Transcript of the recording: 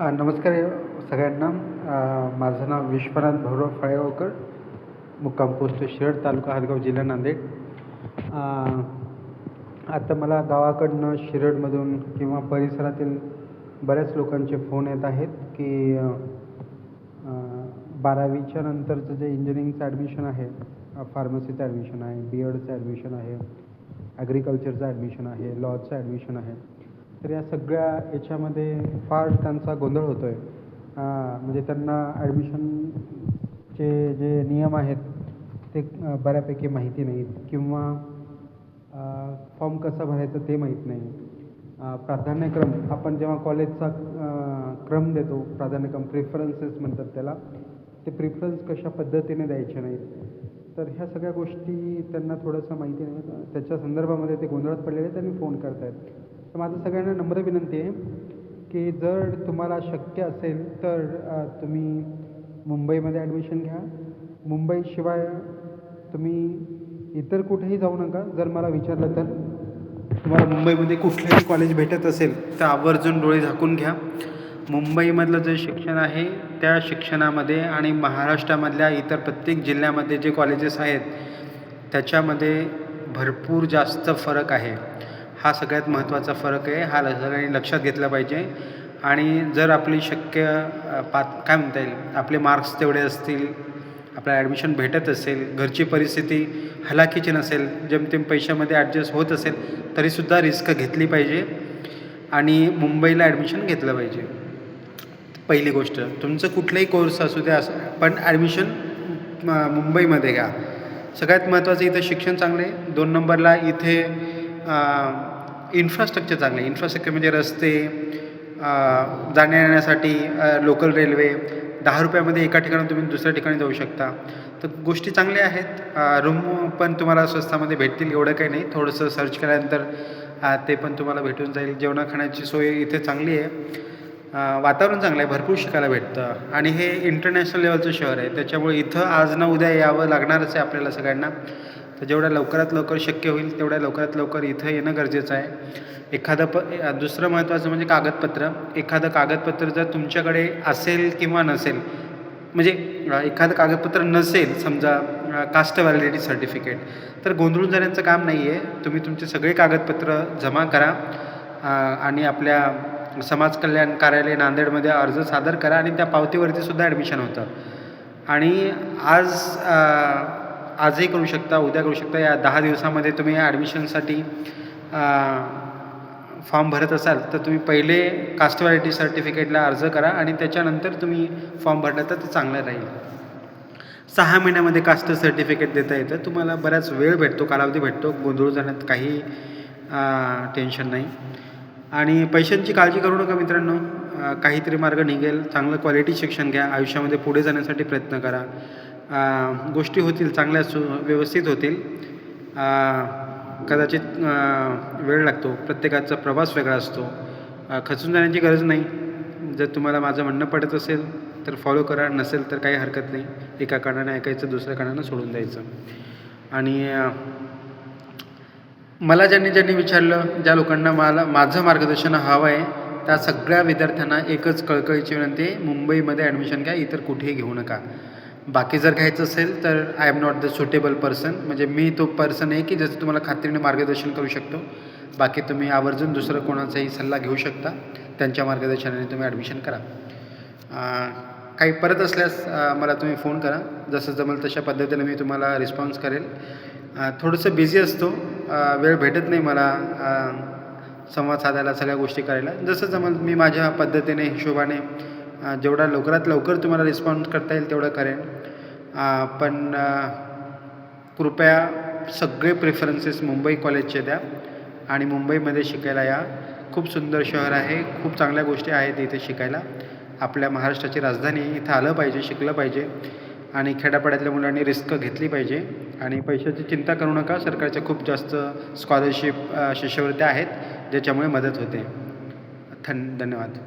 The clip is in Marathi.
नमस्कार सगळ्यांना. माझं नाव विश्वनाथ भाऊराव फळेगावकर, मुक्काम पोस्ट शिरड, तालुका हदगाव, जिल्हा नांदेड. आता मला गावाकडनं शिरडमधून किंवा परिसरातील बऱ्याच लोकांचे फोन येत आहेत की 12वीच्या नंतरचं जे इंजिनिअरिंगचं ॲडमिशन आहे, फार्मसीचं ॲडमिशन आहे, BEdचं ॲडमिशन आहे, ॲग्रिकल्चरचं ॲडमिशन आहे, लॉचं ॲडमिशन आहे. तर या सगळ्या याच्यामध्ये फार त्यांचा गोंधळ होतो आहे. म्हणजे त्यांना ॲडमिशनचे जे नियम आहेत ते बऱ्यापैकी माहिती नाहीत किंवा फॉर्म कसा भरायचा ते माहीत नाही. प्राधान्यक्रम आपण जेव्हा कॉलेजचा क्रम देतो, प्राधान्यक्रम प्रिफरन्सेस म्हणतात त्याला, ते प्रिफरन्स कशा पद्धतीने द्यायचे नाहीत. तर ह्या सगळ्या गोष्टी त्यांना थोडंसं माहिती नाही. त्याच्या संदर्भामध्ये ते गोंधळात पडलेले त्यांनी फोन करत आहेत. तर माझं सगळ्यांना नम्र विनंती आहे की जर तुम्हाला शक्य असेल तर तुम्ही मुंबईमध्ये ॲडमिशन घ्या. मुंबईशिवाय तुम्ही इतर कुठेही जाऊ नका. जर मला विचारलं तर तुम्हाला मुंबईमध्ये कुठलंही कॉलेज भेटत असेल तर आवर्जून डोळे झाकून घ्या. मुंबईमधलं जे शिक्षण आहे त्या शिक्षणामध्ये आणि महाराष्ट्रामधल्या इतर प्रत्येक जिल्ह्यामध्ये जे कॉलेजेस आहेत त्याच्यामध्ये भरपूर जास्त फरक आहे. हा सगळ्यात महत्त्वाचा फरक आहे. हा सगळ्यांनी लक्षात घेतला पाहिजे. आणि जर आपली काय म्हणता येईल, आपले मार्क्स तेवढे असतील, आपल्याला ॲडमिशन भेटत असेल, घरची परिस्थिती हलाखीची नसेल, जेमतेम पैशामध्ये ॲडजस्ट होत असेल, तरीसुद्धा रिस्क घेतली पाहिजे आणि मुंबईला ॲडमिशन घेतलं पाहिजे. पहिली गोष्ट, तुमचं कुठलाही कोर्स असू द्या, पण ॲडमिशन मुंबईमध्ये घ्या. सगळ्यात महत्त्वाचं इथं शिक्षण चांगलं आहे. 2 नंबरला इथे इन्फ्रास्ट्रक्चर चांगलं आहे. इन्फ्रास्ट्रक्चर म्हणजे रस्ते, जाण्या येण्यासाठी लोकल रेल्वे, 10 रुपयामध्ये एका ठिकाणी तुम्ही दुसऱ्या ठिकाणी जाऊ शकता. तर गोष्टी चांगल्या आहेत. रूम पण तुम्हाला स्वस्तामध्ये भेटतील, एवढं काही नाही. थोडंसं सर्च केल्यानंतर ते पण तुम्हाला भेटून जाईल. जेवणा खाण्याची सोय इथे चांगली आहे. वातावरण चांगलं आहे, भरपूर शिकायला भेटतं आणि हे इंटरनॅशनल लेवलचं शहर आहे. त्याच्यामुळे इथं आज ना उद्या यावं लागणारच आहे आपल्याला सगळ्यांना. तर जेवढ्या लवकरात लवकर शक्य होईल तेवढ्या लवकरात लवकर इथं येणं गरजेचं आहे. दुसरं महत्त्वाचं म्हणजे कागदपत्र. एखादं कागदपत्र जर तुमच्याकडे असेल किंवा नसेल, म्हणजे एखादं कागदपत्र नसेल, समजा कास्ट व्हॅलिडिटी सर्टिफिकेट, तर गोंधळून जाण्याचं काम नाही आहे. तुम्ही तुमचे सगळे कागदपत्र जमा करा आणि आपल्या समाज कल्याण कार्यालय नांदेडमध्ये अर्ज सादर करा आणि त्या पावतीवरती सुद्धा ॲडमिशन होतं. आणि आजही करू शकता, उद्या करू शकता. या 10 दिवसामध्ये तुम्ही ॲडमिशनसाठी फॉर्म भरत असाल तर तुम्ही पहिले कास्ट व्हॅलिडिटी सर्टिफिकेटला अर्ज करा आणि त्याच्यानंतर तुम्ही फॉर्म भरला तर ते चांगलं राहील. 6 महिन्यामध्ये कास्ट सर्टिफिकेट देता येतं. तुम्हाला बराच वेळ भेटतो, कालावधी भेटतो. गोंधळून जाण्यात काही टेन्शन नाही. आणि पैशांची काळजी करू नका मित्रांनो. काहीतरी मार्ग निघेल. चांगलं क्वालिटी शिक्षण घ्या. आयुष्यामध्ये पुढे जाण्यासाठी प्रयत्न करा. गोष्टी होतील, चांगल्या व्यवस्थित होतील. कदाचित वेळ लागतो. प्रत्येकाचा प्रवास वेगळा असतो. खचून जाण्याची गरज नाही. जर तुम्हाला माझं म्हणणं पडत असेल तर फॉलो करा, नसेल तर काही हरकत नाही. एका कानाने ऐकायचं, दुसऱ्या कानानं सोडून द्यायचं. आणि मला ज्यांनी विचारलं, ज्या लोकांना माझं मार्गदर्शन हवं आहे, त्या सगळ्या विद्यार्थ्यांना एकच कळकळीची विनंती आहे, मुंबईमध्ये ॲडमिशन घ्या, इतर कुठेही घेऊ नका. बाकी जर घ्यायचं असेल तर I am not the suitable person. म्हणजे मी तो पर्सन आहे की जसं तुम्हाला खात्रीने मार्गदर्शन करू शकतो. बाकी तुम्ही आवर्जून दुसरं कोणाचाही सल्ला घेऊ शकता. त्यांच्या मार्गदर्शनाने तुम्ही ॲडमिशन करा. काही परत असल्यास मला तुम्ही फोन करा. जसं जमेल तशा पद्धतीने मी तुम्हाला रिस्पॉन्स करेल. थोडंसं बिझी असतो, वेळ भेटत नाही मला संवाद साधायला, सगळ्या गोष्टी करायला. जसं जमेल मी माझ्या पद्धतीने, हिशोबाने जेवढा लवकरात लवकर तुम्हाला रिस्पॉन्स करता येईल तेवढं करेन. पण कृपया सगळे प्रेफरन्सेस मुंबई कॉलेजचे द्या आणि मुंबईमध्ये शिकायला या. खूप सुंदर शहर आहे, खूप चांगल्या गोष्टी आहेत इथे शिकायला. आपल्या महाराष्ट्राची राजधानी, इथं आलं पाहिजे, शिकलं पाहिजे. आणि खेड्यापाड्यातल्या मुलांनी रिस्क घेतली पाहिजे. आणि पैशाची चिंता करू नका. सरकारच्या खूप जास्त स्कॉलरशिप, शिष्यवृत्त्या आहेत ज्याच्यामुळे मदत होते. धन्यवाद.